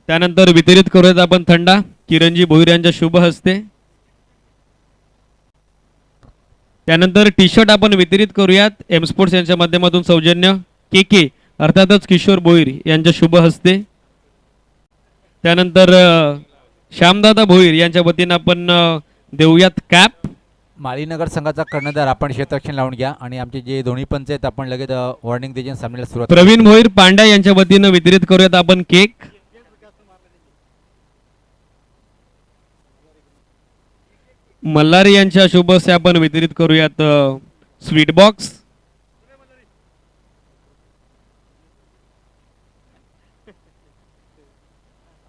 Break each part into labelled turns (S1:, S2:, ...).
S1: त्यानंतर वितरित करूयात आपण थंडा किरणजी भोईर यांच्या शुभ हस्ते. त्यानंतर टी शर्ट आपण वितरित करूयात एम स्पोर्ट्स यांच्या माध्यमातून सौजन्य के अर्थातच किशोर भोईर यांच्या शुभ हस्ते. त्यानंतर श्यामदादा भोईर यांच्या वतीनं आपण देऊयात कॅप.
S2: माळीनगर संघाचा कर्णधार आपण क्षेत्ररक्षण लावून घ्या आणि आमचे जे दोन्ही पंच आहेत आपण लगेच वॉर्निंग द्यायची सामन्याला सुरुवात.
S1: प्रवीण भोईर पांड्या यांच्या वतीनं वितरित करूयात आपण केक. मल्हारी यांच्या शुभ हस्ते आपण वितरित करूयात स्वीट बॉक्स.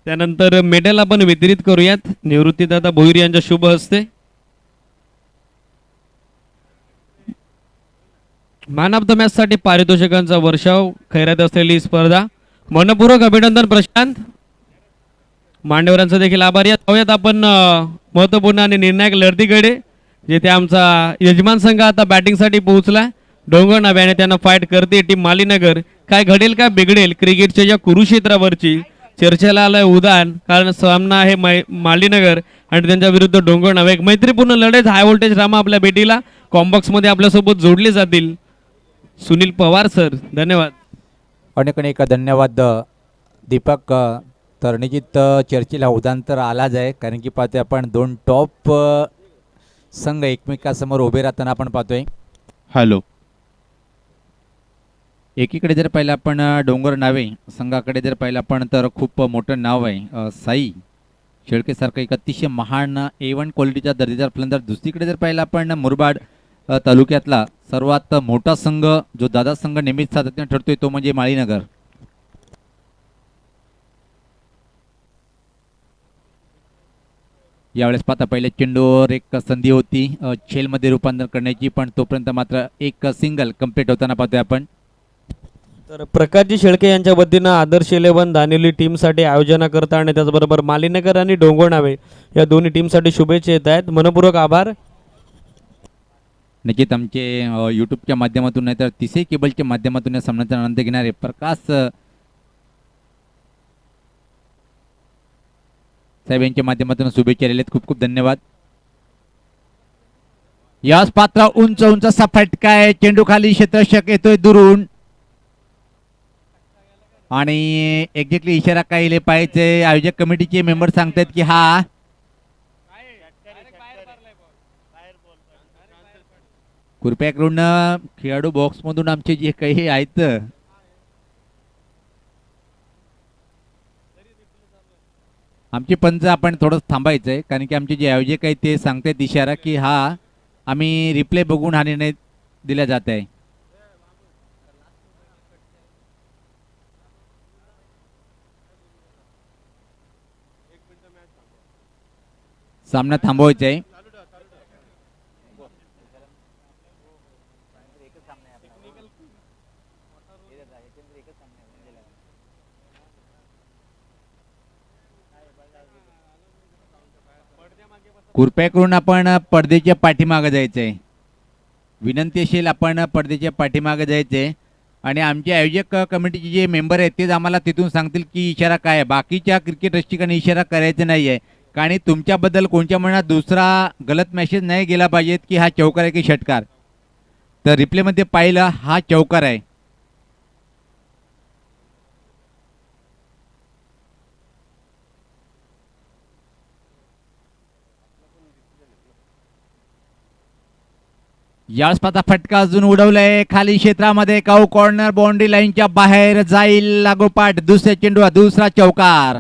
S1: त्यानंतर मेडल आपण वितरित करूयात निवृत्तीदादा भोईर यांच्या शुभ हस्ते. मॅन ऑफ द मॅच साठी पारितोषिकांचा वर्षाव खैरात असलेली स्पर्धा. मनपूर्वक अभिनंदन प्रशांत. मांडेवरांचा देखील आभार. यात आपण महत्वपूर्ण आणि निर्णायक लढतीकडे जेथे आमचा यजमान संघ आता बॅटिंगसाठी पोहोचला. डोंगर नव्याने त्यांना फाईट करते टीम मालीनगर. काय घडेल काय बिघडेल क्रिकेटच्या या कुरुक्षेत्रावरची चर्चेला आलंय उदाहरण. कारण सामना आहे मालीनगर आणि त्यांच्या विरुद्ध डोंगर नवा. एक मैत्रीपूर्ण लढत हाय व्होल्टेज रामा आपल्या भेटीला कॉम्बॉक्स मध्ये आपल्यासोबत जोडले जातील. सुनील पवार सर धन्यवाद.
S2: अनेक अनेक धन्यवाद दीपक. तर निश्चित चर्चेला उदाहरण तर आलाच आहे कारण की पाहतोय आपण दोन टॉप संघ एकमेकासमोर उभे राहताना आपण पाहतोय.
S3: हॅलो. एकीकडे जर पाहिलं आपण डोंगर नावे संघाकडे जर पाहिलं आपण तर खूप मोठं नाव आहे साई शेळकेसारखं एक अतिशय महान A1 क्वालिटीचा दर्जेदार फलंदाज. दुसरीकडे जर पाहिलं आपण मुरबाड तालुक्यातला सर्वात मोठा संघ जो दादा संघ नेहमीच सातत्याने ठरतोय तो म्हणजे माळीनगर. यावेळेस पाहता पहिले चेंडूवर एक संधी होती छेलमध्ये रूपांतर करण्याची पण तोपर्यंत मात्र एक सिंगल कंप्लीट होताना पाहतोय आपण.
S1: तर प्रकाशजी शेळके यांच्या वतीनं आदर्श 11 दानिवली टीमसाठी आयोजन करता आणि त्याचबरोबर मालीनगर आणि डोंगरनावे या दोन्ही टीमसाठी शुभेच्छा येत आहेत. मनपूर्वक आभार.
S3: निश्चित आमचे यूट्यूबच्या माध्यमातून नाही तर तिसरी केबलच्या माध्यमातून या सामन्याचा आनंद घेणारे प्रकाश साहेब यांच्या माध्यमातून शुभेच्छा दिलेल्या आहेत. खूप खूप धन्यवाद. याच पात्र उंच उंच असा फटका आहे. चेंडू खाली क्षेत्ररक्षक येतोय दुरून आणि एक्झॅक्टली इशारा काय पाहिजे. आयोजक कमिटीचे मेंबर सांगतात की हा कृपया करून खेळाडू बॉक्स मधून आमचे जे काही आहेत आमचे पंच आपण थोडं थांबायचं आहे कारण की आमचे जे आयोजक आहेत ते सांगतात इशारा की हा आम्ही रिप्ले बघून हा निर्णय दिला जात आहे. सामना थांबवायचा आहे. कृपया करून आपण पडद्याच्या पाठीमागे जायचं आहे. विनंती असेल आपण पडद्याच्या पाठीमागे जायचं आहे आणि आमचे आयोजक कमिटीचे जे मेंबर आहेत तेच आम्हाला तिथून सांगतील की इशारा काय आहे. बाकीच्या क्रिकेट रसिकांनी इशारा करायचा नाही आहे कारण तुमच्याबद्दल कोणत्या मनात दुसरा गलत मेसेज नाही गेला पाहिजेत की हा चौकार आहे की षटकार. तर रिप्लेमध्ये पाहिलं हा चौकार आहे. याच पाता फटका अजून उडवलाय खाली क्षेत्रामध्ये काऊ कॉर्नर बाउंड्री लाईनच्या बाहेर जाईल लागोपाठ दुसऱ्या चेंडू दुसरा चौकार.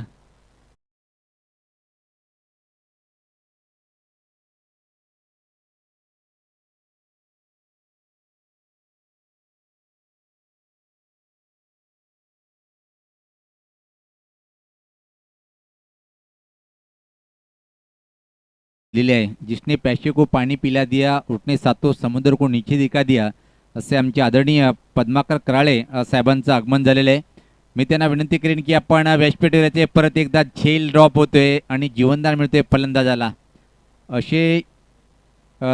S3: लिहिले आहे जिसने प्यासे को पाणी पिला दिया उठने सातो समुद्र को नीचे दिखा दिया असे आमचे आदरणीय पद्माकर कराळे साहेबांचं आगमन झालेलं आहे. मी त्यांना विनंती करेन की आपण व्यासपीठावरचे परत एकदा झेल ड्रॉप होतोय आणि जीवनदान मिळतोय फलंदाजाला असे.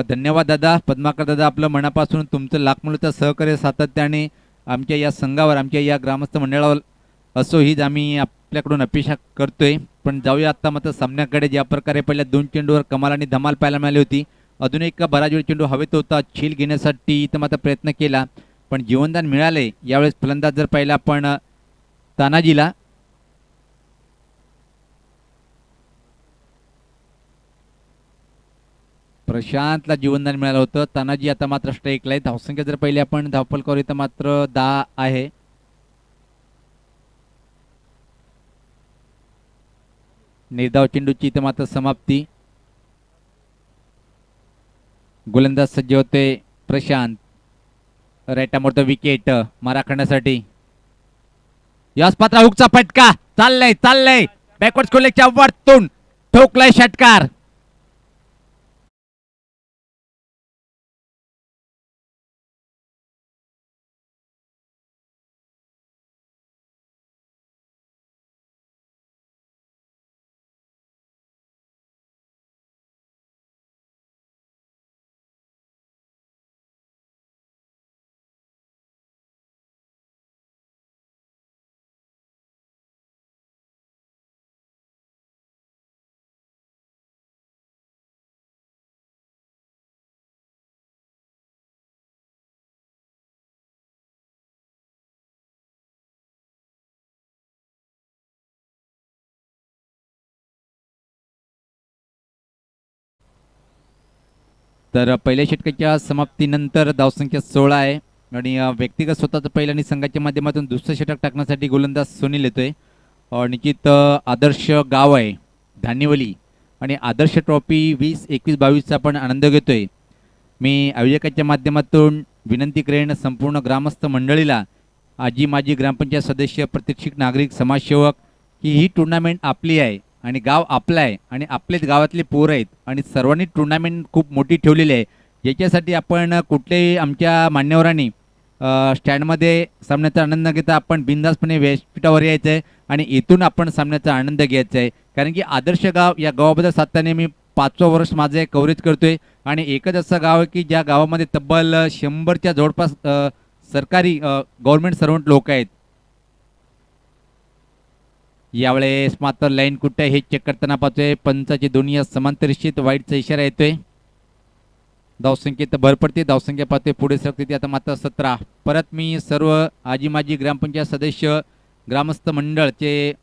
S3: धन्यवाद दादा पद्माकर दादा. आपलं मनापासून तुमचं लाखमोलाचं सहकार्य सातत्याने आमच्या या संघावर आमच्या या ग्रामस्थ मंडळावर असो हीच आम्ही आपल्याकडून अपेक्षा करतोय. पण जाऊया आता मात्र सामन्याकडे. ज्या प्रकारे पहिल्या 2 चेंडूवर कमाल आणि धमाल पाहायला मिळाली होती, अजून एक बराच वेळ चेंडू हवेत होता, झेल घेण्यासाठी इथं मात्र प्रयत्न केला पण जीवनदान मिळाले. यावेळेस फलंदाज जर पाहिला आपण तानाजीला, प्रशांतला जीवनदान मिळालं होतं. तानाजी आता मात्र स्ट्राईकला आहे. धावसंख्या जर पहिले आपण धावफलकावर इथं मात्र 10 आहे. निर्धाव चेंडूची इथं मात्र समाप्ती. गोलंदाज सज्ज होते प्रशांत. राईट मोठं विकेट मारा करण्यासाठी. याच पात्रा हुकचा फटका. चाललंय चाललंय बॅकवर्ड स्कोलेच्या वरतून ठोकलाय षटकार. तर पहिल्या षटकाच्या समाप्तीनंतर धावसंख्या 16 आहे आणि व्यक्तिगत स्वतःचं पहिलं आणि संघाच्या माध्यमातून दुसरं षटक टाकण्यासाठी गोलंदाज सुनील येतोय. निश्चित आदर्श गाव आहे धानिवली आणि आदर्श ट्रॉफी 2021-22चा आपण आनंद घेतोय. मी आयोजकाच्या माध्यमातून विनंती करेन संपूर्ण ग्रामस्थ मंडळीला, आजी माजी ग्रामपंचायत सदस्य, प्रतिष्ठित नागरिक, समाजसेवक, की ही टुर्नामेंट आपली आहे आणि गाव आपलं आहे आणि आपलेच गावातले पोरं आहेत आणि सर्वांनी टुर्नामेंट खूप मोठी ठेवलेली आहे. याच्यासाठी आपण कुठल्याही आमच्या मान्यवरांनी स्टँडमध्ये सामन्याचा आनंद घेता आपण बिनधास्तपणे व्यासपीठावर यायचं आहे आणि इथून आपण सामन्याचा आनंद घ्यायचा आहे. कारण की आदर्श गाव या गावाबद्दल सातत्याने मी 5वं वर्ष माझं हे कव्हरेज करतोय आणि एकच असं गाव आहे की ज्या गावामध्ये तब्बल 100च्या जवळपास सरकारी गव्हर्नमेंट सर्वंट लोक आहेत. यावेळेस मात्र लाईन कुठे हे चेक करताना पाहतोय. पंचाची दोन्ही समांतरित वाईटचा इशारा येतोय. धावसंख्येत भर पडते. धावसंख्या पाहतोय पुढे सरकते ती आता मात्र 17. परत मी सर्व आजी माजी ग्रामपंचायत सदस्य, ग्रामस्थ मंडळचे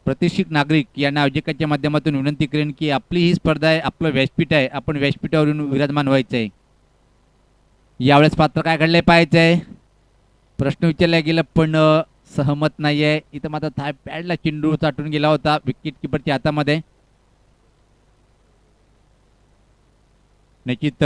S3: प्रतिष्ठित नागरिक यांना आयोजकाच्या माध्यमातून विनंती करेन की आपली ही स्पर्धा आहे, आपलं व्यासपीठ आहे, आपण व्यासपीठावर येऊन विराजमान व्हायचं आहे. यावेळेस पात्र काय घडलंय पाहायचं आहे. प्रश्न विचारला गेला पण सहमत नाही आहे. इथं मात्र थाय पॅडला चेंडू चाटून गेला होता विकेट किपरच्या हातामध्ये. निश्चित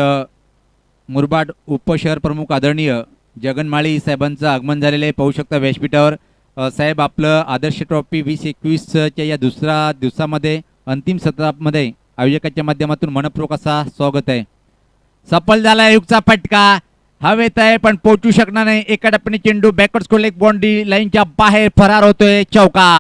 S3: मुरबाड उपशहर प्रमुख आदरणीय जगन माळी साहेबांचं आगमन झालेलं आहे. पाहू शकता व्यासपीठावर. साहेब, आपलं आदर्श ट्रॉफी 2021च्या या दुसऱ्या दिवसामध्ये अंतिम सत्रामध्ये आयोजकाच्या माध्यमातून मनपूर्वक असा स्वागत आहे. सफल झाला युगचा फटका. हवेत आहे पण पोहोचू शकणार नाही. एका टप्प्याने चेंडू बॅकवर्ड स्कोर लेग बाउंड्री लाईनच्या बाहेर फरार होतोय. चौका.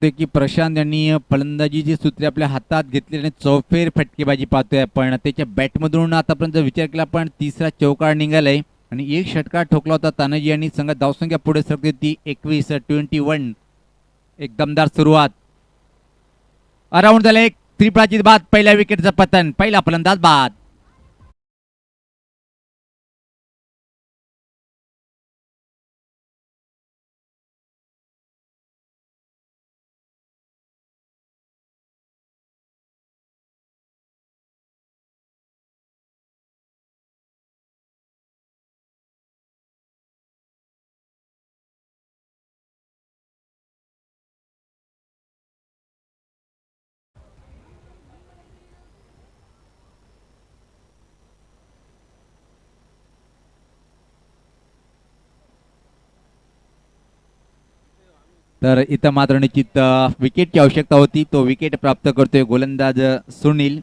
S3: की प्रशांत यांनी फलंदाजीची सूत्रे आपल्या हातात घेतलेले चौफेर फटकेबाजी पाहतोय आपण. त्याच्या बॅटमधून आतापर्यंत विचार केला पण तिसरा चौकार निघालाय आणि एक षटकार ठोकला होता तानाजी यांनी. संघात धावसंख्या पुढे सरकते ती 21. एक दमदार सुरुवात. अराउंड झाले एक त्रिफळाची बाद. पहिल्या विकेटचं पतन. पहिला फलंदाज बाद. तर इथं मात्र निश्चित विकेटची आवश्यकता होती. तो विकेट प्राप्त करतोय गोलंदाज सुनील.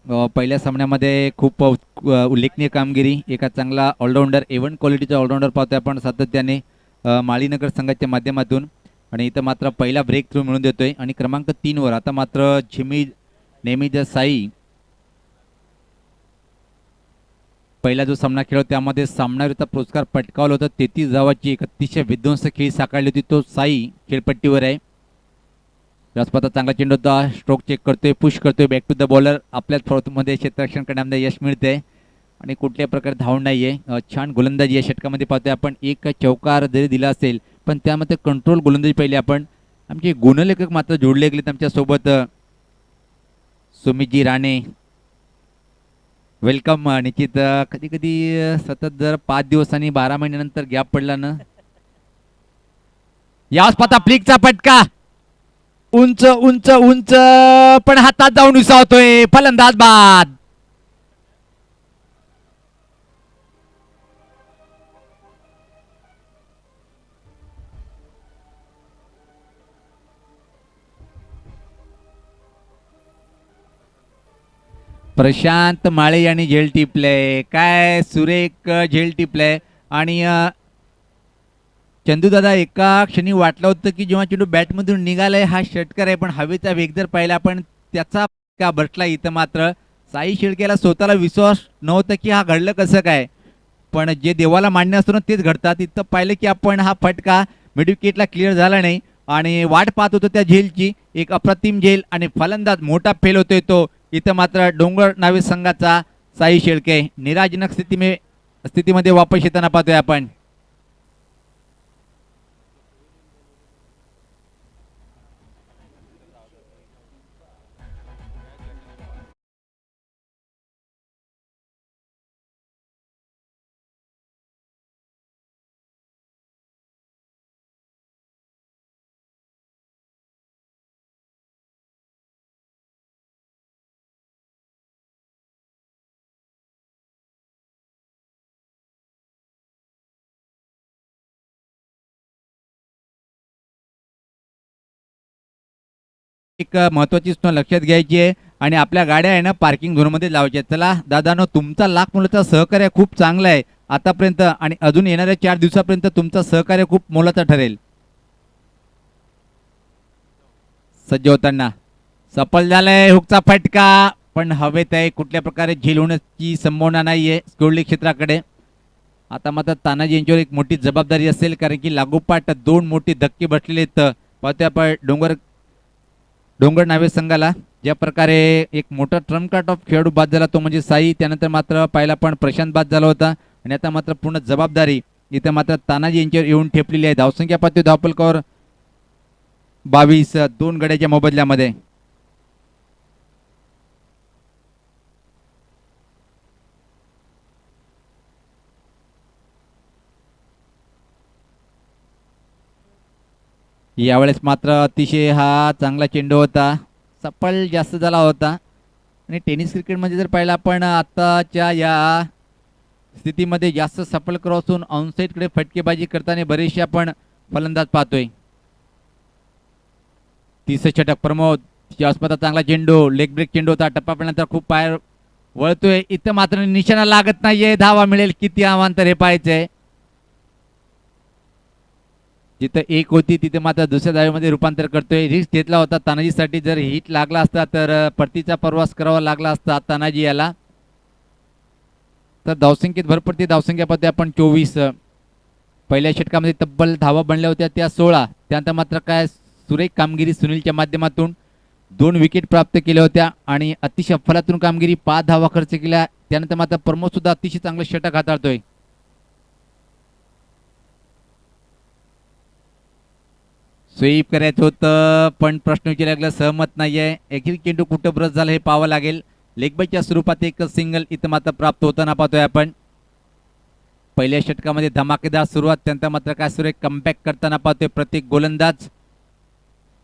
S3: पहिल्या सामन्यामध्ये खूप उल्लेखनीय कामगिरी, एका चांगला ऑलराऊंडर, इव्हन क्वालिटीचा ऑलराऊंडर पाहतोय आपण सातत्याने माळीनगर संघाच्या माध्यमातून. आणि इथं मात्र पहिला ब्रेक थ्रू मिळून देतोय आणि क्रमांक 3 वर आता मात्र झिमी नेहमीच साई पहिला जो सामना खेळला त्यामध्ये सामनावीरचा पुरस्कार पटकावला होता. 33 धावाची एक अतिशय विध्वंसक खेळी साकारली होती. तो साई खेळपट्टीवर आहे. रसपथा चांगला चेंडू होता, स्ट्रोक चेक करतोय, पुश करतोय, बॅक टू द बॉलर. आपल्याच फॉर्ममध्ये क्षेत्ररक्षण करण्यामध्ये यश मिळते आणि कुठल्याही प्रकारे धाव नाहीये. छान गोलंदाजी या षटकामध्ये पाहतोय आपण. एक चौकार जरी दिला असेल पण त्यामध्ये कंट्रोल गोलंदाजी पाहिली आपण. आमचे गुणलेखक मात्र जोडले गेलेत आमच्यासोबत. सुमितजी राणे वेलकम. निश्चित कधी कधी सतत जर 5 दिवस आणि 12 महिन्यानंतर गॅप पडला ना. याच पाता फ्लिकचा फटका उंच उंच उंच पण हातात जाऊन विसावतोय. फलंदाज बाद. प्रशांत माळे यांनी झेल टिपले. काय सुरेख झेल टिपले. आणि चंदूदादा एका क्षणी वाटलं होतं की जेव्हा चेंडू बॅटमधून निघालाय हा षटकार आहे, पण हवेचा वेग जर पाहिला पण त्याचा का बसला. इथं मात्र साई शेळकेला स्वतःला विश्वास नव्हता की हा घडलं कसं काय, पण जे देवाला मान्य असतो ना तेच घडतात. इथं पाहिलं की आपण हा फटका मिड विकेटला क्लिअर झाला नाही आणि वाट पाहत होतो त्या झेलची. एक अप्रतिम झेल आणि फलंदाज मोठा फेल होतोय तो. इथं मात्र डोंगर नावे संघाचा साई शेळके निराजनक स्थितीमध्ये वापस येताना पाहतोय आपण. एक महत्वाची सूचना लक्षात घ्यायची आहे आणि आपल्या गाड्या आहे ना पार्किंग झोनमध्ये लावायच्या. चला दादानो, तुमचा लाख मुलाचा सहकार्य खूप चांगला आहे आतापर्यंत आणि अजून येणाऱ्या 4 दिवसापर्यंत तुमचं सहकार्य खूप मोलाचं ठरेल. सज्ज होताना सफल झालाय हुकचा फटका, पण हवेत आहे. कुठल्या प्रकारे झेल होण्याची संभावना नाहीये स्कोरली क्षेत्राकडे. आता मात्र तानाजी यांच्यावर एक मोठी जबाबदारी असेल, कारण की लागोपाठ 2 मोठे धक्के बसलेले आहेत. पाहतोय आपण डोंगर नावे संघाला ज्या प्रकारे एक मोठा ट्रम्प कार्ड ऑफ खेळाडू बाद झाला तो म्हणजे साई. त्यानंतर मात्र पाहिला पण प्रशांत बाद झाला होता आणि आता मात्र पूर्ण जबाबदारी इथं मात्र तानाजी यांच्यावर येऊन ठेपलेली आहे. धावसंख्या पाहतोय धावपलकावर 22, 2 गड्याच्या मोबदल्यामध्ये. यावेळेस मात्र अतिशय हा चांगला चेंडू होता, सफल जास्त झाला होता. आणि टेनिस क्रिकेटमध्ये जर पाहिलं आपण आताच्या या स्थितीमध्ये जास्त सफल क्रॉसून ऑनसाईडकडे फटकेबाजी करताना बरेचसे आपण फलंदाज पाहतोय. 30 षटक प्रमोद यास्पदा चांगला चेंडू, लेग ब्रेक चेंडू होता. टप्पा पडल्यानंतर खूप पाय वळतोय. इथं मात्र निशाणा लागत नाहीये. धावा मिळेल किती अवांतर हे पाहायचंय. जिथं 1 होती तिथे मात्र दुसऱ्या धावेमध्ये रूपांतर करतोय. रिस्क घेतला होता तानाजीसाठी. जर हिट लागला असता तर परतीचा प्रवास करावा लागला असता तानाजी याला. तर धावसंख्येत भर पडते. धावसंख्या पाहते आपण 24. पहिल्या षटकामध्ये तब्बल धावा बनल्या होत्या त्या 16. त्यानंतर मात्र काय सुरेख कामगिरी सुनीलच्या माध्यमातून 2 विकेट प्राप्त केल्या होत्या आणि अतिशय अफलातून कामगिरी, 5 धावा खर्च केल्या. त्यानंतर मात्र प्रमोद सुद्धा अतिशय चांगलं षटक हाताळतोय. स्वीप करायचं होतं पण प्रश्न विचारायला सहमत नाहीये. एक चेंडू कुठं ब्रश झाला हे पाहावं लागेल. लेगबायच्या स्वरूपात एक सिंगल इथं मात्र प्राप्त होताना पाहतोय आपण. पहिल्या षटकामध्ये धमाकेदार सुरुवात, त्यानंतर मात्र काय सुरेख कमबॅक करताना पाहतोय प्रत्येक गोलंदाज.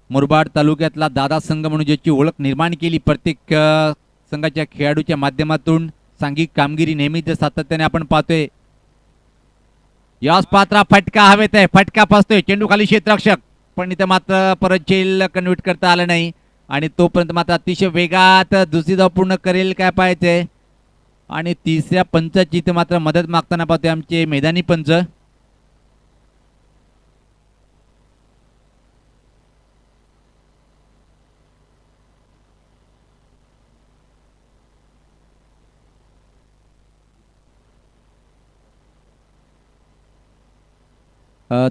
S3: मुरबाड तालुक्यातला दादा संघ म्हणून ज्याची ओळख निर्माण केली प्रत्येक संघाच्या खेळाडूच्या माध्यमातून सांघिक कामगिरी नेहमीच सातत्याने आपण पाहतोय. याच पात्रा फटका हवेत आहे. फटका फसतोय. चेंडू खाली क्षेत्ररक्षक, पण इथं मात्र परत झेल कन्व्हर्ट करता आलं नाही आणि तोपर्यंत मात्र अतिशय वेगात दुसरी धाव पूर्ण करेल काय पाहायचंय. आणि तिसऱ्या पंचाची इथे मात्र मदत मागताना पाहतोय आमचे मैदानी पंच.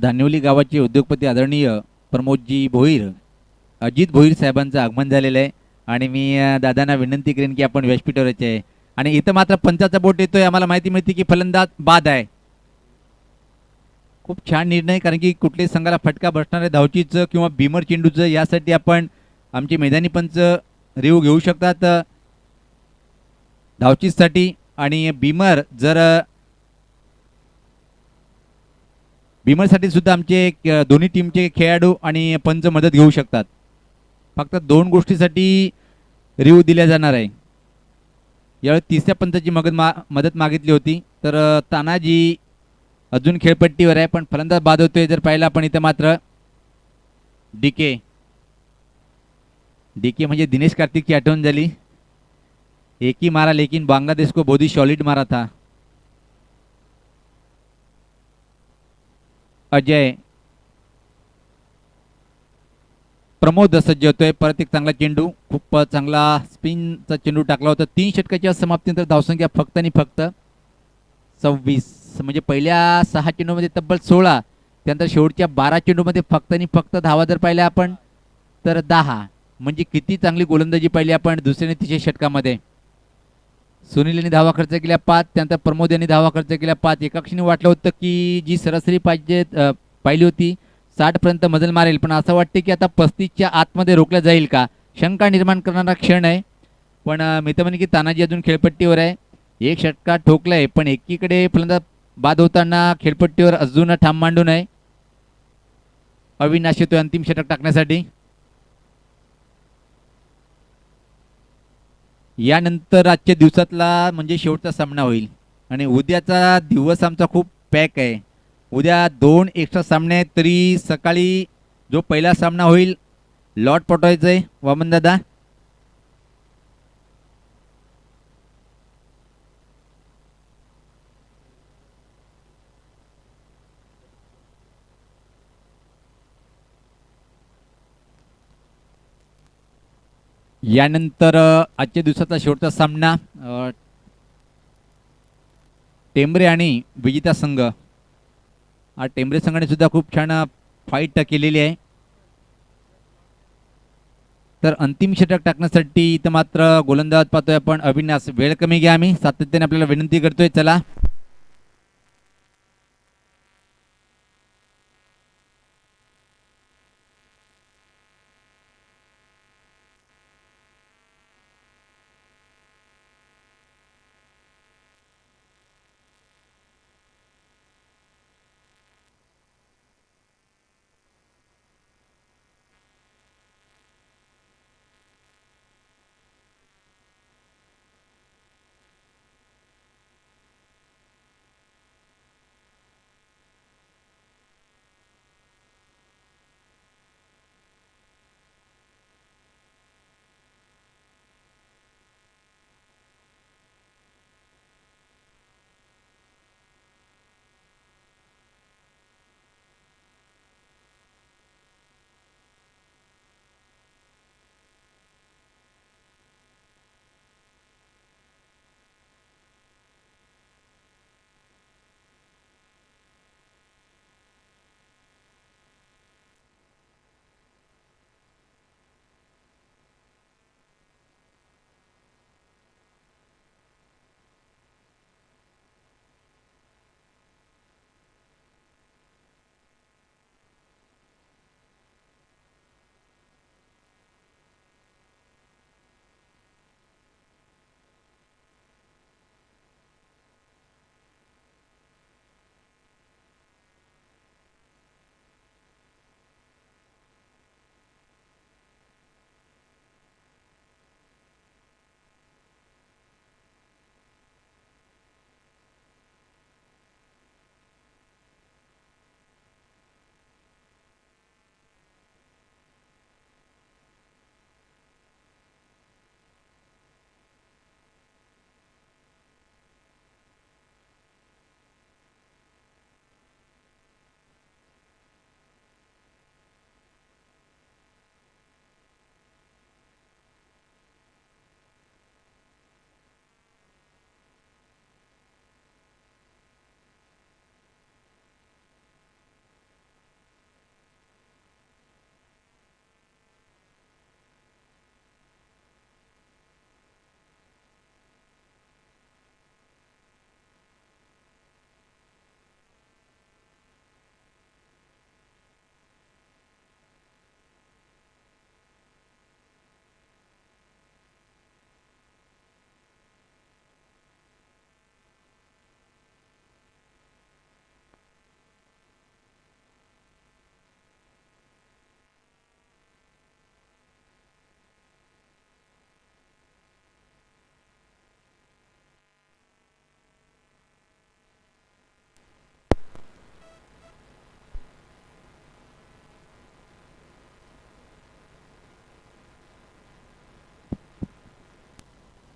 S3: धानिवली गावाचे उद्योगपती आदरणीय प्रमोदजी भोईर, अजित भोईर साहेबांचं आगमन झालेलं आहे. आणि मी दादांना विनंती करेन की आपण व्यासपीठावर यायचे. आणि इथं मात्र पंचाचा बोट येतोय. आम्हाला माहिती मिळते की फलंदाज बाद आहे. खूप छान निर्णय, कारण की कुठल्याही संघाला फटका बसणार आहे धावचीचं किंवा भीमर चेंडूचं, यासाठी आपण आमचे मैदानी पंच रिव्ह्यू घेऊ शकतात धावचीसाठी. आणि भीमरसाठी सुद्धा आमचे दोन्ही टीमचे खेळाडू आणि पंच मदत घेऊ शकतात. फक्त 2 गोष्टीसाठी रिव्ह्यू दिल्या जाणार आहे. यावेळी तिसऱ्या पंचाची मदत मागितली होती. तर तानाजी अजून खेळपट्टीवर आहे, पण फलंदाज बाद होतोय. जर पाहिलं आपण इथं मात्र डीके म्हणजे दिनेश कार्तिकची आठवण झाली. एक ही मारा लेकिन बांग्लादेश को बहुत ही सॉलिड मारा था. अजय प्रमोद सज्ज होतोय. परत एक चांगला चेंडू, खूप चांगला स्पिनचा चेंडू टाकला होता. 3 षटकाच्या समाप्तीनंतर धावसंख्या फक्त आणि फक्त 26. म्हणजे पहिल्या 6 चेंडूमध्ये तब्बल 16, त्यानंतर शेवटच्या 12 चेंडूमध्ये फक्त आणि फक्त धावा जर पाहिल्या आपण तर 10. म्हणजे किती चांगली गोलंदाजी पाहिली आपण दुसऱ्या आणि तिसऱ्या षटकामध्ये. सुनील यांनी धावा खर्च केल्या 5, त्यानंतर प्रमोद यांनी धावा खर्च केल्या 5. एका क्षणी वाटलं होतं की जी सरासरी पाहिली होती 60 पर्यंत मजल मारेल, पण असं वाटते की आता 35च्या आतमध्ये रोखल्या जाईल का, शंका निर्माण करणारा क्षण आहे. पण मी तर म्हणे की तानाजी अजून खेळपट्टीवर आहे. एक षटका ठोकलाय, पण एकीकडे फलंदाज बाद होताना खेळपट्टीवर अजून ठाम मांडून आहे. अविनाश येतोय अंतिम षटक टाकण्यासाठी. यानंतर आजच्या दिवसातला म्हणजे शेवटचा सामना होईल. आणि उद्याचा दिवस आमचा खूप पॅक आहे. उद्या 2 एक्स्ट्रा सामने आहेत. तरी सकाळी जो पहिला सामना होईल लॉट पटवायचं आहे वामन दादा. यानंतर आजच्या दिवसाचा शेवटचा सामना टेंबरे आणि विजेता संघ. टेंबरे संघाने सुद्धा खूप छान फाईट केलेली आहे. तर अंतिम षटक टाकण्यासाठी इथं मात्र गोलंदाज पाहतोय आपण अविनाश. वेळ कमी घ्या, आम्ही सातत्याने आपल्याला विनंती करतोय. चला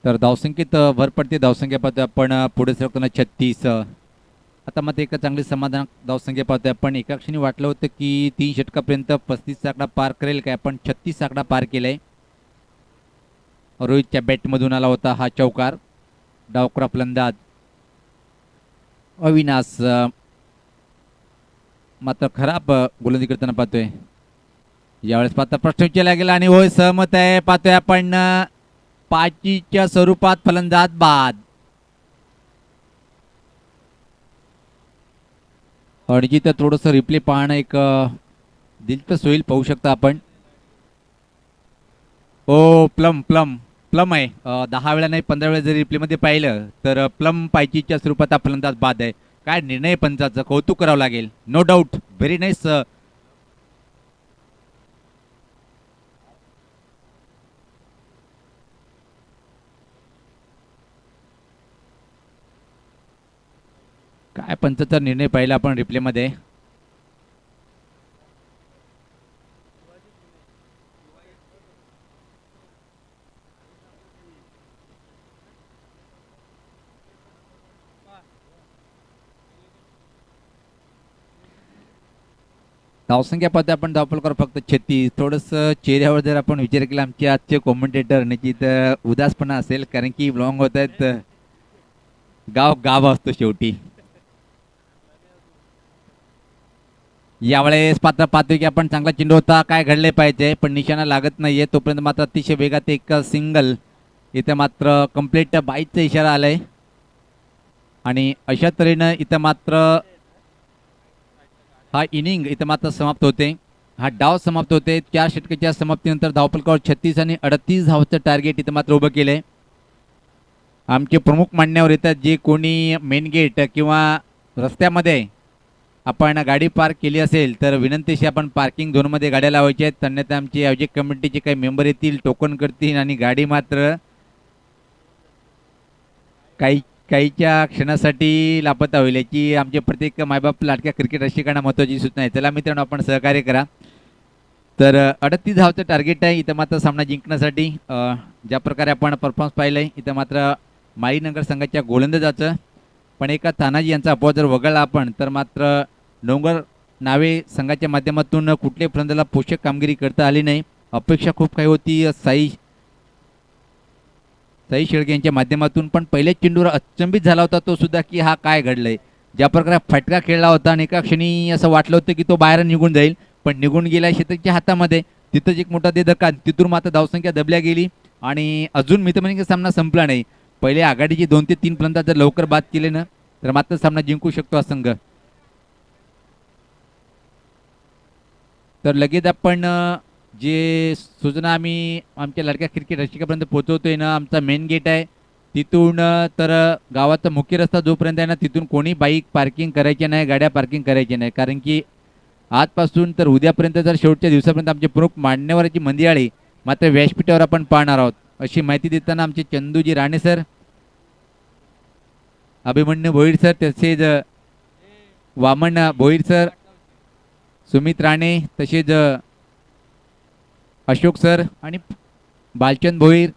S3: तर धावसंख्येत भर पडते. धावसंख्या पाहतोय आपण पुढे सरकताना 36. आता मात्र एक चांगली समाधानक धावसंख्या पाहतोय आपण. एका क्षणी वाटलं होतं की 3 षटकापर्यंत 35 आकडा पार करेल काय, पण 36 आकडा पार केलाय. रोहितच्या बॅटमधून आला होता हा चौकार. डावखुरा फलंदाज अविनाश मात्र खराब गोलंदाजी करताना पाहतोय. यावेळेस पाहता प्रश्न विचारला गेला आणि होय सहमत आहे. पाहतोय आपण पाचीच्या स्वरूपात फलंदाज बाद. अडजी तर थोडंसं रिप्ले पाहणं एक दिलचस्प होईल. पाहू शकता आपण. ओ प्लम प्लम प्लम आहे. 10 वेळा नाही 15 वेळा जरी रिप्लेमध्ये पाहिलं तर प्लम पायचीच्या स्वरूपात हा फलंदाज बाद आहे. काय निर्णय पंचाचं, कौतुक करावं लागेल. No doubt, very nice. काय पंचाचा निर्णय पाहिला आपण रिप्लेमध्ये. धावसंख्या पाहतो आपण धावपलकर फक्त 36. थोडंसं चेहऱ्यावर जर आपण विचार केला आमचे आजचे कॉमेंटेटर निश्चित उदासपणा असेल, कारण की लॉंग होत आहेत. गाव गाव असतो शेवटी. यावेळेस पात्र पाहतोय की आपण चांगला चेंडू होता. काय घडले पाहिजे पण निशाणा लागत नाहीये. तोपर्यंत मात्र अतिशय वेगात एक सिंगल. इथे मात्र कंप्लीट बाईचा इशारा आलाय आणि अशा तऱ्हेनं इथं मात्र हा इनिंग इथं मात्र समाप्त होते. हा डाव समाप्त होते. 4 षटकाच्या समाप्तीनंतर धावफलकावर 36 आणि 38 धावांचं टार्गेट इथं मात्र उभं केलंय. आमचे प्रमुख मान्यवर येतात जे कोणी मेन गेट किंवा रस्त्यामध्ये आपण गाडी पार्क केली असेल तर विनंतीशी आपण पार्किंग झोनमध्ये गाड्या लावायच्या आहेत. अन्यथा आमची आयोजक कमिटीचे काही मेंबर येतील, टोकन करतील आणि गाडी मात्र काहीच्या क्षणासाठी लापता होईल. याची आमचे प्रत्येक मायबाप लाडक्या क्रिकेट रसिकांना महत्त्वाची सूचना आहे. चला मित्रांनो, आपण सहकार्य करा. तर 38 धावचं टार्गेट आहे इथं मात्र सामना जिंकण्यासाठी. ज्या प्रकारे आपण परफॉर्मन्स पाहिलंय इथं मात्र माळीनगर संघाच्या गोलंदाजाचं, पण एका तानाजी यांचा अपवाद जर वगळला आपण तर मात्र डोंगर नावे संघाच्या माध्यमातून कुठल्याही फलंदाजाला पोषक कामगिरी करता आली नाही. अपेक्षा खूप काही होती साई शेळके यांच्या माध्यमातून, पण पहिल्याच चेंडूवर अचंबित झाला होता तो सुद्धा की हा काय घडलंय. ज्या प्रकारे फटका खेळला होता आणि एका क्षणी असं वाटलं होतं की तो बाहेर निघून जाईल, पण निघून गेला शेतकच्या हातामध्ये. तिथंच एक मोठा धक्का. तिथून मात्र धावसंख्या दबल्या गेली आणि अजून मी तर म्हणजे सामना संपला नाही. पहिले आघाडीचे 2 ते 3 फलंदाज जर लवकर बाद केले ना तर मात्र सामना जिंकू शकतो हा संघ. तर लगेच आपण जे सूचना आम्ही आमच्या लाडक्या क्रिकेट रसिकापर्यंत पोहोचवतोय ना, आमचा मेन गेट आहे तिथून तर गावाचा मुख्य रस्ता जोपर्यंत आहे ना तिथून कोणी बाईक पार्किंग करायची नाही, गाड्या पार्किंग करायची नाही. कारण की आजपासून तर उद्यापर्यंत तर शेवटच्या दिवसापर्यंत आमचे प्रमुख मान्यवराची मंदिराळी मात्र व्यासपीठावर आपण पाहणार आहोत. अशी माहिती देताना आमचे चंदूजी राणे सर, अभिमन्यू भोईर सर, तसेच वामन भोईर सर, सुमित राणे, तसेच अशोक सर आणि बालचंद भोईर,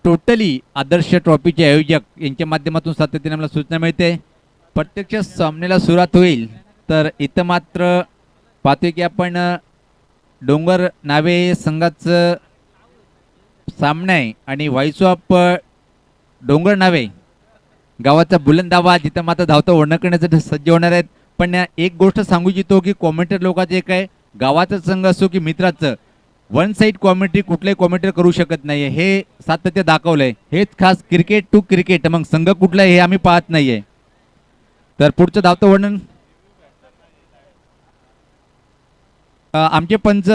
S3: टोटली आदर्श ट्रॉफीचे आयोजक यांच्या माध्यमातून सातत्याने मला सूचना मिळते. प्रत्यक्ष सामन्याला सुरुवात होईल तर इथं मात्र पाहतोय की आपण डोंगर नावे संघाचं सामना आहे आणि व्हॉइस ऑफ डोंगर नावे गावाचा बुलंद आवाज इथं मात्र धावता ओढणं करण्यासाठी सज्ज होणार आहेत. पण एक गोष्ट सांगू इच्छितो की कॉमेंटर लोकांचे एक आहे, गावाचा संघ असो की मित्राचं, वन साईड कॉमेंट्री कुठलाही कॉमेंटर करू शकत नाहीये. हे सातत्य दाखवलंय. हेच खास क्रिकेट टू क्रिकेट. मग संघ कुठला हे आम्ही पाहत नाहीये. तर पुढचं धावतं वर्णन आमचे पंच,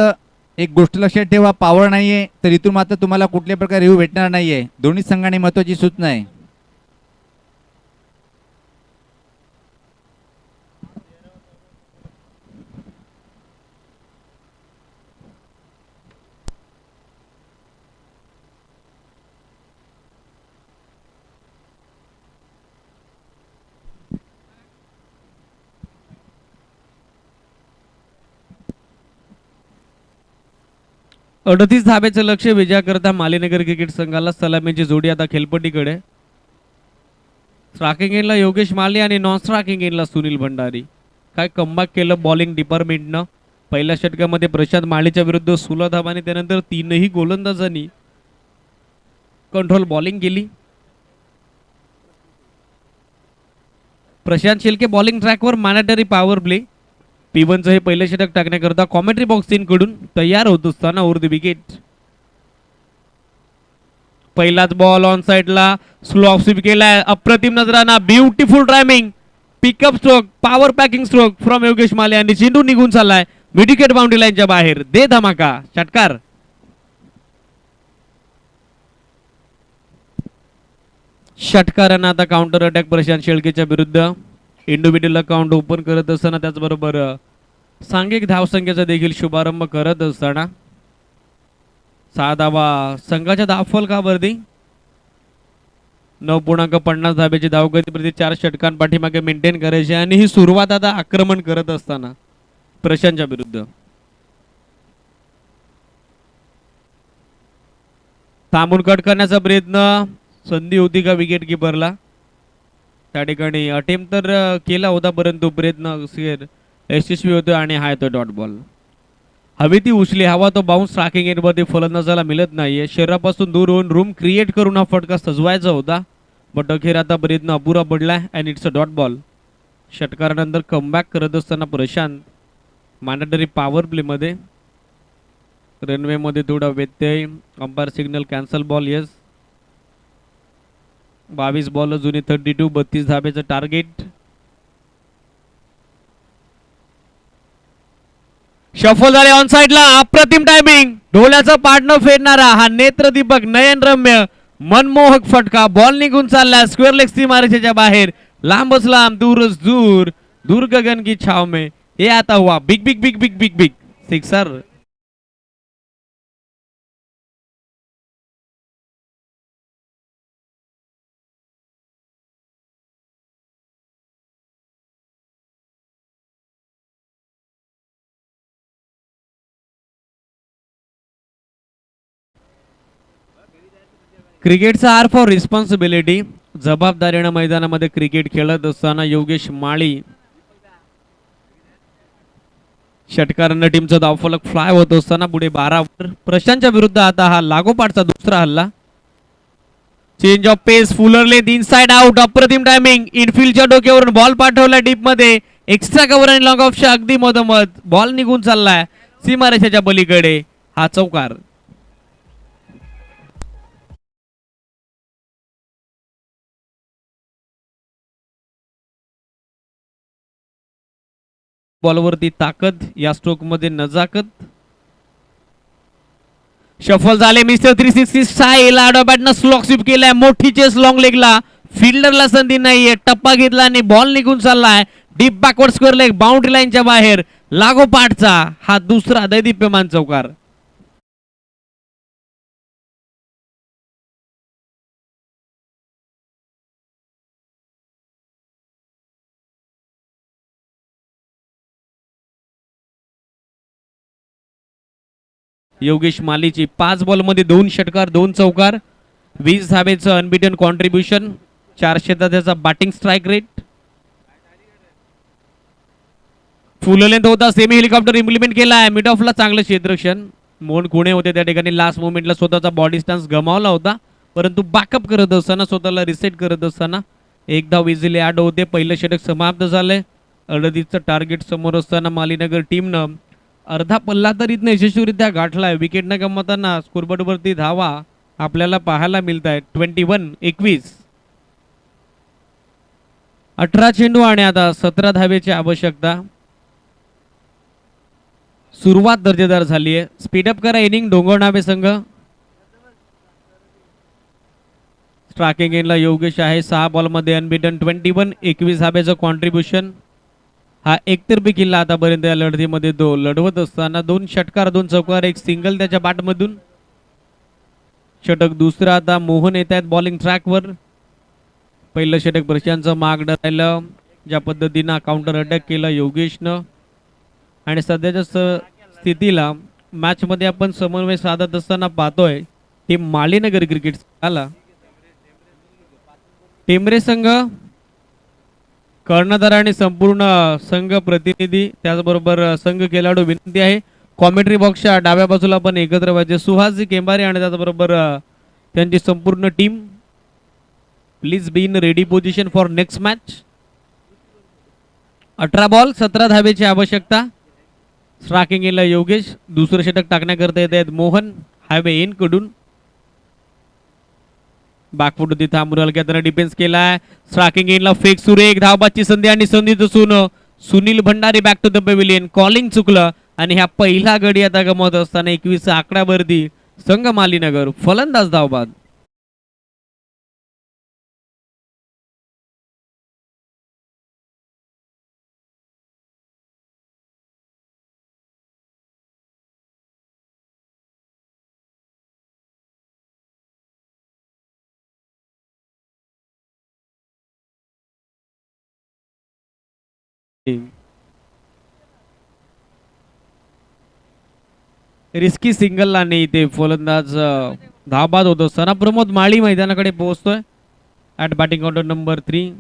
S3: एक गोष्ट लक्षात ठेवा, पॉवर नाहीये तर इथून मात्र तुम्हाला कुठल्या प्रकारे रिव्ह्यू भेटणार नाहीये. दोन्ही संघांनी महत्वाची सूचना आहे.
S1: 38 धाब्याचं लक्ष विजयाकरता मालीनगर क्रिकेट संघाला सलामीची जोडी आता खेळपट्टीकडे. स्ट्रायकिंग एंडला योगेश माली आणि नॉन स्ट्रायकिंग एंडला सुनील भंडारी. काय कमबॅक केलं बॉलिंग डिपार्टमेंटनं. पहिल्या षटकामध्ये प्रशांत माळीच्या विरुद्ध 16 धावा आणि त्यानंतर तीनही गोलंदाजांनी कंट्रोल बॉलिंग केली. प्रशांत शेलके बॉलिंग ट्रॅकवर मॅनेटरी पॉवर प्ले. P1चं हे पहिलं षटक टाकण्याकरता कॉमेंट्री बॉक्स कडून तयार होत असताना ओव्हर द विकेट. पहिलाच बॉल ऑन साइडला स्लो ऑफ स्वीप केलाय. अप्रतिम नजराना, ब्युटिफुल ड्रायमिंग, pickup stroke, power packing stroke from Yogesh Male आणि चेंडू निघून चाललाय मिड विकेट बाउंड्री लाईनच्या बाहेर. दे धमाका षटकार. षटकारांना आता काउंटर अटॅक प्रशांत शेळकेच्या विरुद्ध. इंडिव्हिज्युअल अकाउंट ओपन करत असताना त्याचबरोबर सांघिक धावसंख्येचा देखील शुभारंभ करत असताना 6 धावा संघाच्या धावफलकावरती. 9.50 धाब्याची धावगती प्रति 4 षटकांपाठीमागे मेंटेन करायची आणि ही सुरुवात आता आक्रमण करत असताना प्रशांतच्या विरुद्ध. थांबून कट करण्याचा प्रयत्न, संधी होती का विकेट किपरला. त्या ठिकाणी अटेम्प्ट तर केला होता परंतु प्रयत्न यशस्वी होतो आणि हा येतो डॉट बॉल. हवी ती उचली, हवा तो बाउन्स स्ट्रायकिंग एंडमध्ये फलंदाजाला मिळत नाहीये. शरीरापासून दूर होऊन रूम क्रिएट करून हा फटका सजवायचा होता बट अखेर आता प्रयत्न अपुरा पडलाय and it's a dot ball. षटकारानंतर कमबॅक करत असताना प्रशांत मॅनेटरी पॉवर प्लेमध्ये. रनवेमध्ये थोडा व्यत्यय, umpire signal cancel ball. Yes, 22 ball जुनी 32, 32 धाब्याचं टार्गेट. शफल झाले ऑन साइडला, अप्रतिम टायमिंग, ढोल्याचा पार्टनर फेडणारा हा नेत्रदीपक नयनरम्य मनमोहक फटका. बॉल निघून चालला स्क्वेअर लेग सीमारेषेच्या बाहेर. लांबच लांब, दूरच दूर, दूर गगन की छाव में. ये आता हुआ big big big big big big sixer. क्रिकेटचा आर फॉर रिस्पॉन्सिबिलिटी. जबाबदारीनं मैदानामध्ये क्रिकेट खेळत असताना योगेश माळी. षटकारांना टीमचा धावफलक फ्लाय होत असताना पुढे 12 वर. प्रशांतच्या विरुद्ध आता हा लागोपाठचा दुसरा हल्ला. Change of pace, fuller length, inside out, अप्रतिम टायमिंग. इनफिल्डच्या डोक्यावरून बॉल पाठवला डीप मध्ये. एक्स्ट्रा कव्हर आणि लॉंग ऑफच्या अगदी मधोमध बॉल निघून चाललाय सीमारेषेच्या पलीकडे. हा चौकार. बॉलवरती ताकद, या स्ट्रोक मध्ये नजाकत. शफल झाले मिस्टर 360 स्टाईल. आडोबॅटनं स्लॉक स्वीप केलाय, मोठी चेस लॉंग लेगला. फिल्डरला संधी नाहीये, टप्पा घेतला आणि बॉल निघून चाललाय deep backward square leg boundary लाईनच्या बाहेर. लागोपाठचा हा दुसरा दैदिप्यमान चौकार. योगेश मालीची 5 बॉलमध्ये 2 षटकार 2 चौकार, 20 धाब्याचं अनबिटन कॉन्ट्रीब्युशन, 400 त्याचा बॅटिंग स्ट्राइक रेट. फुल लेंथ होता, सेमी हेलिकॉप्टर इम्प्लिमेंट केला आहे. मिड ऑफला चांगलं क्षेत्ररक्षण. मोहन कुणे होते त्या ठिकाणी. लास्ट मोमेंटला स्वतःचा बॉडी स्टॅन्स गमावला होता परंतु बॅकअप करत असताना, स्वतःला रिसेट करत असताना एक धाव इझिली ॲड होते. पहिलं षटक समाप्त झालंय. 38चं टार्गेट समोर असताना मालीनगर टीमनं अर्धा पल्ला तर इथनं यशस्वीरित्या गाठलाय. विकेट न गमवताना स्कोरबोर्डवरती धावा आपल्याला पाहायला मिळत आहेत 21-21. 18 चेंडू आणि आता 17 धावेची आवश्यकता. सुरुवात दर्जेदार झाली आहे. स्पीडअप करा इनिंग डोंगरनावे संघ. स्ट्रायकिंग एंडला योगेश आहे. 6 बॉलमध्ये अनबिटन 21 धाब्याचं कॉन्ट्रीब्युशन. हा एकतर्फी किल्ला आतापर्यंत या लढतीमध्ये तो लढवत असताना 2 षटकार 2 चौकार 1 सिंगल त्याच्या बॅटमधून. षटक दुसरा आता मोहन येत आहेत बॉलिंग ट्रॅकवर. पहिलं षटक प्रशांतचं मागणं राहिलं. ज्या पद्धतीनं काउंटर अटॅक केला योगेशनं आणि सध्याच्या स्थितीला मॅच मध्ये आपण समन्वय साधत असताना पाहतोय टीम मालीनगर क्रिकेट आला टेंबरे संघ कर्णधार आणि संपूर्ण संघ प्रतिनिधी त्याचबरोबर संघ खेळाडू विनंती आहे कॉमेंट्री बॉक्सच्या डाव्या बाजूला पण एकत्र व्हायचे सुहासजी केंबारे आणि त्याचबरोबर त्यांची संपूर्ण team please be in ready position for next match 18 ball 17 धावेची आवश्यकता स्ट्रायकिंग इनला योगेश दुसरं षटक टाकण्याकरता येत आहेत मोहन हायवे इन कडून बॅकफुट होती थांबून हलक्यात डिफेन्स केलाय स्ट्रायकिंग इनला फेक सुरू एक धावबाची संधी आणि संधीचं Sunil Bhandari back to the pavilion calling चुकलं आणि ह्या पहिला गडी आता गमवत असताना 21 आकड्यावरती संघ मालीनगर फलंदाज धावबाद रिस्की सिंगलला नाही इथे फलंदाज धावबाद होतो असताना प्रमोद माळी मैदानाकडे पोहोचतोय at batting counter number 3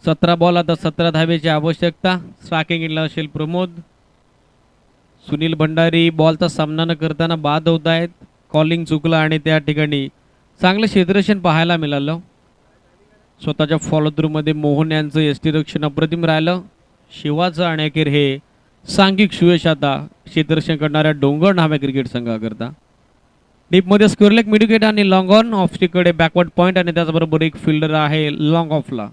S1: 17 ball आता 17 धावेची आवश्यकता स्ट्रायकिंग इनला असेल प्रमोद सुनील भंडारी बॉलचा सामना न करताना बाद होत आहेत कॉलिंग चुकला आणि त्या ठिकाणी चांगलं क्षेत्ररक्षण पाहायला मिळालं स्वतःच्या फॉलो थ्रू मध्ये मोहन यांचं यष्टीरक्षण अप्रतिम राहिलं शिवाचं आणि अखेर हे सांघिक सुयश आता क्षेत्ररक्षण करणाऱ्या डोंगर नाव्या क्रिकेट संघाकरता डीपमध्ये स्क्वेअरलेग मिडविकेट आणि लॉंग ऑन ऑफस्टिककडे बॅकवर्ड पॉईंट आणि त्याचबरोबर एक फिल्डर आहे लॉंग ऑफला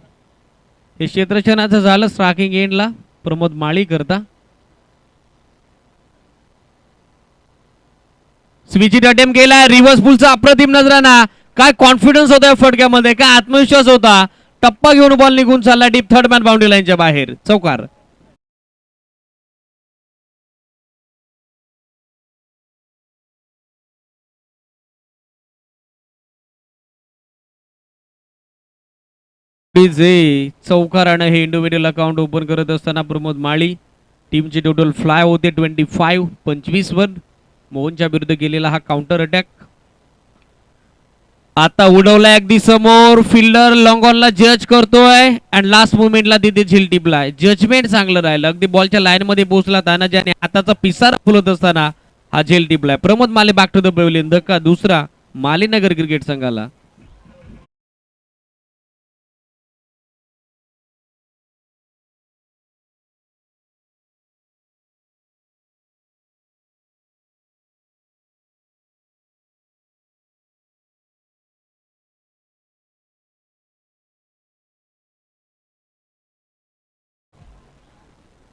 S1: हे क्षेत्ररक्षणाचं झालं स्ट्रायकिंग एंडला प्रमोद माळी करता स्विचिट अटेम्प्ट केला रिव्हर्स पुलचा अप्रतिम नजराना काय कॉन्फिडन्स होता फटक्यामध्ये काय आत्मविश्वास होता टप्पा घेऊन बॉल निघून चालला डीप थर्ड मॅन बाउंड्री लाईनच्या बाहेर चौकार चौकारानं हे इंडिव्हिज्युअल अकाउंट ओपन करत असताना प्रमोद माळी टीमची टोटल फ्लाय होते 25 वर मोहनच्या विरुद्ध गेलेला हा काउंटर अटॅक आता उडवलाय अगदी समोर फिल्डर लॉंग ऑनला जज करतोय अँड लास्ट मुवमेंटला तिथे झिल टिपलाय जजमेंट चांगलं राहिलं अगदी बॉलच्या लाईन मध्ये पोहोचला तानाजीने हाताचा पिसारा फुलत असताना हा झेल टिपलाय Pramod Male back to the pavilion धक्का दुसरा मालीनगर क्रिकेट संघाला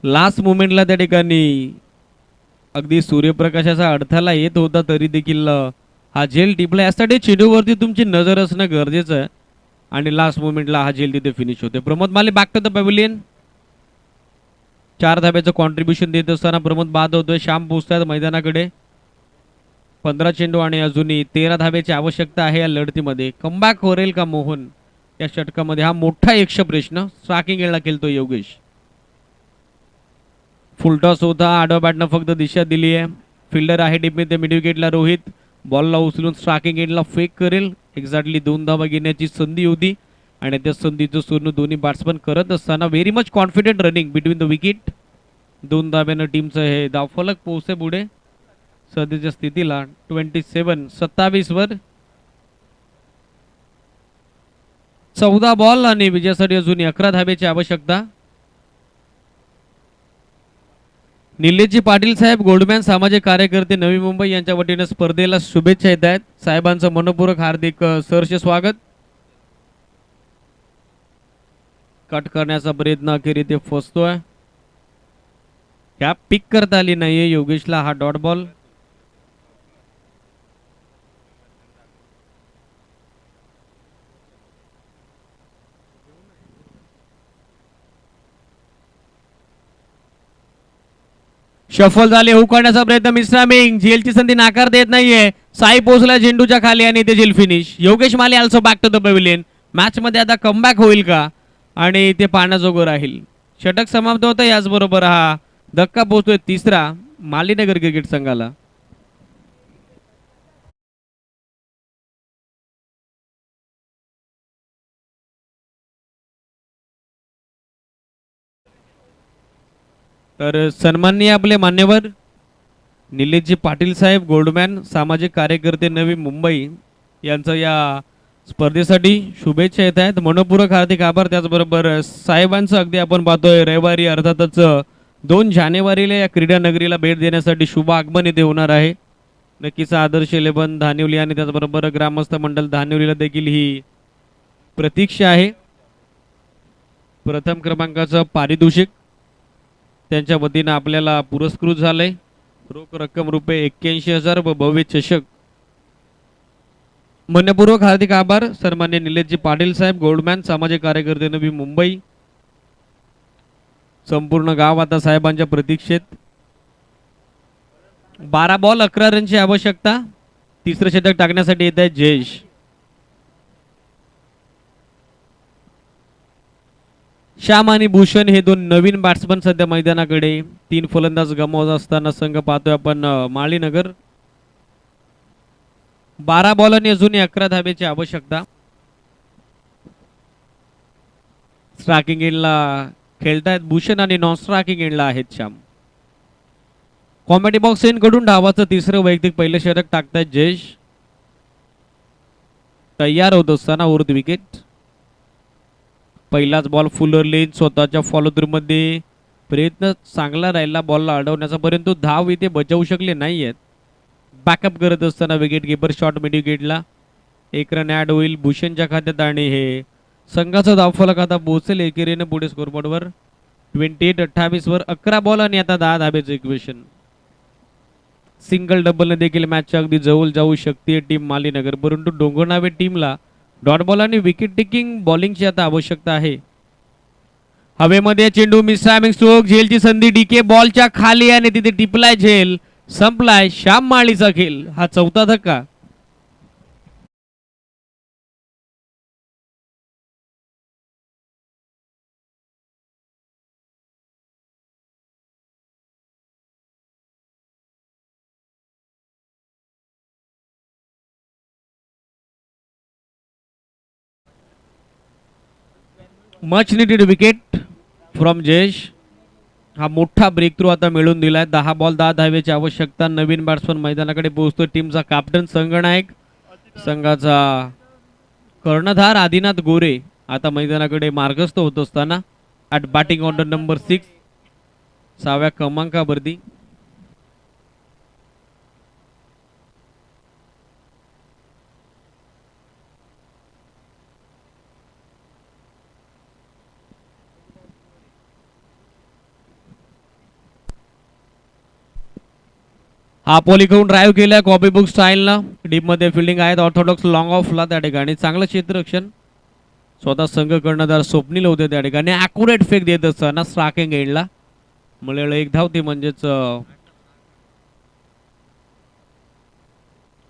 S1: लास्ट मुमेंटला त्या ठिकाणी अगदी सूर्यप्रकाशाचा अडथळा येत होता तरी देखील हा झेल टिपला यासाठी चेंडूवरती तुमची नजर असणं गरजेचं आहे आणि लास्ट मुमेंटला हा झेल तिथे फिनिश होते Pramod Male back to the pavilion 4 धाब्याचं कॉन्ट्रीब्युशन देत असताना प्रमोद बाद होतोय श्याम पोहोचतात मैदानाकडे 15 चेंडू आणि अजूनही 13 धाब्याची आवश्यकता आहे या लढतीमध्ये कमबॅक करेल का मोहन या षटकामध्ये हा मोठा यक्ष प्रश्न स्ट्रायकिंग एंडला खेळतो योगेश फुलटॉस होता आडवा बॅटनं फक्त दिशा दिली आहे फिल्डर आहे डीपमध्ये मिड विकेटला रोहित बॉलला उचलून स्ट्रायकिंग एंडला फेक करेल एक्झॅक्टली 2 धावा घेण्याची संधी होती आणि त्या संधीचं सोनं दोन्ही बॅट्समन करत असताना very much confident running between the wicket 2 धाब्यानं टीमचं हे धावफलक पोहोचते पुढे सध्याच्या स्थितीला 27 वर 14 बॉल आणि विजयासाठी अजून 11 धाब्याची आवश्यकता निलेशजी पाटील साहेब गोल्डमॅन सामाजिक कार्यकर्ते नवी मुंबई यांच्या वतीने स्पर्धेला शुभेच्छा येत आहेत साहेबांचं मनपूर्वक हार्दिक सहर्ष स्वागत कट करण्याचा प्रयत्न अखेर इथे फसतोय कॅप पिक करता आली नाहीये योगेशला हा डॉट बॉल शफल झाले हुक करण्याचा प्रयत्न मिस्ट्रामिंग झेलची संधी नाकार देत नाहीये साई पोहोचला झेंडूच्या खाली आणि ते झेल finish Yogesh Male also back to the pavilion match मध्ये आता कमबॅक होईल का आणि ते पाहण्याजोगं राहील षटक समाप्त होतं याचबरोबर हा धक्का पोहोचतोय 3रा मालीनगर क्रिकेट संघाला. तर सन्माननीय आपले मान्यवर निलेशजी पाटील साहेब गोल्डमॅन सामाजिक कार्यकर्ते नवी मुंबई यांचं या स्पर्धेसाठी शुभेच्छा येत आहेत. मनपूर्वक हार्दिक आभार. त्याचबरोबर साहेबांचं अगदी आपण पाहतोय रविवारी अर्थातच 2 जानेवारीला या क्रीडा नगरीला भेट देण्यासाठी शुभ आगमन इथे होणार आहे. नक्कीच आदर्श 11 धानिवली आणि त्याचबरोबर ग्रामस्थ मंडळ धानिवलीला देखील ही प्रतीक्षा आहे. प्रथम क्रमांकाचं पारितोषिक त्यांच्या वतीनं आपल्याला पुरस्कृत झालंय. रोख रक्कम रुपये 81,000 व भव्य चषक. मनपूर्वक हार्दिक आभार सन्मान्य निलेशजी पाटील साहेब गोल्डमॅन सामाजिक कार्यकर्ते नवी मुंबई. संपूर्ण गाव आता साहेबांच्या प्रतीक्षेत. 12 बॉल 11 रनची आवश्यकता. तिसरं शतक टाकण्यासाठी येत आहे जयेश. श्याम आणि भूषण हे 2 नवीन बॅट्समन सध्या मैदानाकडे. 3 फलंदाज गमावत असताना संघ पाहतोय आपण माळीनगर. 12 बॉल आणि अजूनही 11 धाब्याची आवश्यकता. स्ट्रायकिंग एंडला खेळतायत भूषण आणि नॉन स्ट्रायकिंग एंडला आहेत श्याम. कॉमेडी बॉक्स एंड कडून डावाचं तिसरं वैयक्तिक पहिलं षटक टाकतायत जयेश. तयार होत असताना उर्ध विकेट. पहिलाच बॉल फुलर लेन स्वतःच्या फॉलो थ्रू मध्ये प्रयत्न चांगला राहिला बॉलला अडवण्याचा, परंतु धाव इथे बचावू शकले नाही आहेत. बॅकअप करत असताना विकेट किपर शॉट मिड विकेटला. 1 रन ॲड होईल भूषणच्या खात्यात आणि हे संघाचा धावफलक आता पोहोचेल एकेरीने पुढे स्कोरबोर्डवर. 28-28 वर 11 बॉल आणि आता 10 धाब्याचं इक्वेशन. सिंगल डबलने देखील मॅचच्या अगदी जवळ जाऊ शकते टीम मालीनगर, परंतु डोंगरनावे टीमला डॉट बॉल आणि विकेट टेकिंग बॉलिंगची आता आवश्यकता आहे. हवेमध्ये चेंडू मिसॅमिंग स्ट्रोक. झेलची संधी डीके बॉलच्या खाली आणि तिथे टिपलाय झेल. संपलाय श्याम माळीचा खेळ. हा 4था धक्का. Much needed wicket from Jayesh. हा मोठा ब्रेक थ्रू आता मिळून दिलाय. 10 बॉल 10 धावेची आवश्यकता. नवीन बॅट्समन मैदानाकडे पोहोचतो. टीमचा कॅप्टन संघनायक, संघाचा कर्णधार आदिनाथ गोरे आता मैदानाकडे मार्गस्थ होत असताना ॲट बॅटिंग ऑर्डर नंबर 6 6व्या क्रमांकावरती. हा पॉलिकडून ड्राईव्ह केला कॉपी बुक स्टाईलनं. डीपमध्ये फिल्डिंग आहेत ऑर्थोडॉक्स लॉंग ऑफला त्या ठिकाणी. चांगलं क्षेत्ररक्षण. स्वतः संघ कर्णधार स्वप्नील होते त्या ठिकाणी. ॲक्युरेट फेक देत असताना स्ट्रायकिंग एंडला मिळेल 1 धाव. ती म्हणजेच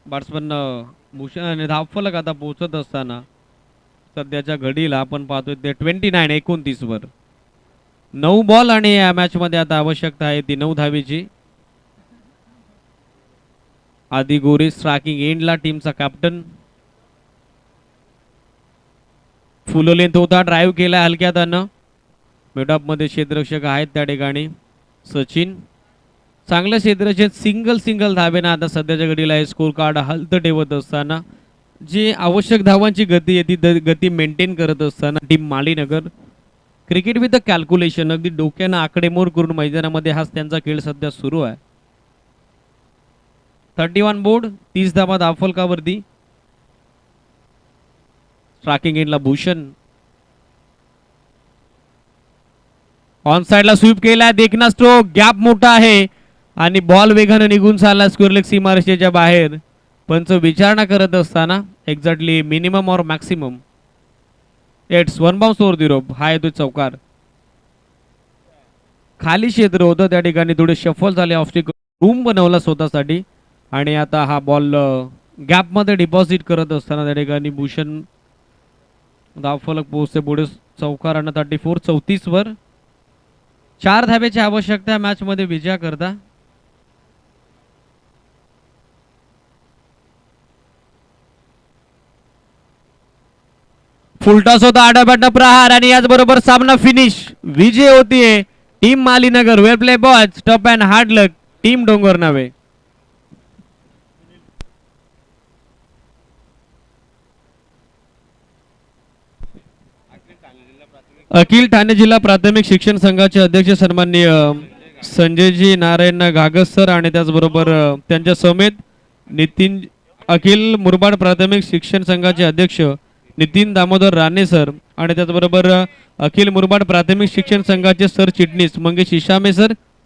S1: बॅट्समन भूषण आणि धावफलक आता पोहोचत असताना सध्याच्या घडीला आपण पाहतोय ते 29-29 वर 9 बॉल आणि या मॅचमध्ये आता आवश्यकता आहे ती 9 धावेची. आदी गोरे स्ट्रायकिंग एंडला टीमचा कॅप्टन. फुल लेंथ होता. ड्राईव्ह केला हलक्यातानं. मिडऑफ मध्ये क्षेत्ररक्षक आहेत त्या ठिकाणी सचिन. चांगलं क्षेत्ररक्षक. सिंगल धावेनं आता सध्याच्या घडीला हे स्कोर कार्ड हलतं ठेवत असताना जी आवश्यक धावांची गती आहे ती गती मेंटेन करत असताना team Malinagar cricket with the calculation अगदी डोक्यानं आकडेमोड करून मैदानामध्ये हाच त्यांचा खेळ सध्या सुरू आहे. 31 बोर्ड 30 धावा धावफलकावरती. स्ट्रायकिंग एंडला भूषण. ऑन साइडला स्वीप केला. देखना स्ट्रोक. गॅप मोठा आहे आणि बॉल वेगाने निघून चालला स्क्वेअरलेग सीमारेषेच्या बाहेर. पंच विचारणा करत असताना एक्झॅक्टली मिनिमम और maximum. It's 1 bounce over the rope. हा येतो चौकार. खाली क्षेत्र होतं त्या ठिकाणी थोडे शफल झाले. ऑफस्टिक रूम बनवला स्वतःसाठी आणि आता हा बॉल गॅपमध्ये डिपॉझिट करत असताना त्या ठिकाणी भूषण धावफलक पोहोचते पुढे चौकार आणि 34-34 वर 4 धाब्याची आवश्यकता मॅच मध्ये विजया करता. फुलटॉस होता आडाबाडा प्रहार आणि याचबरोबर सामना फिनिश. विजय होतीये team Malinagar. Well play boys, tough and hard luck team डोंगर नावे. अखिल ठाणे जिल्हा प्राथमिक शिक्षण संघाचे अध्यक्ष सन्माननीय संजयजी नारायण घागस सर आणि त्याचबरोबर त्यांच्या समेत नितीन अखिल मुरबाड प्राथमिक शिक्षण संघाचे अध्यक्ष नितीन दामोदर राणे सर आणि त्याचबरोबर अखिल मुरबाड प्राथमिक शिक्षण संघाचे सरचिटणीस मंगेश इशामे सर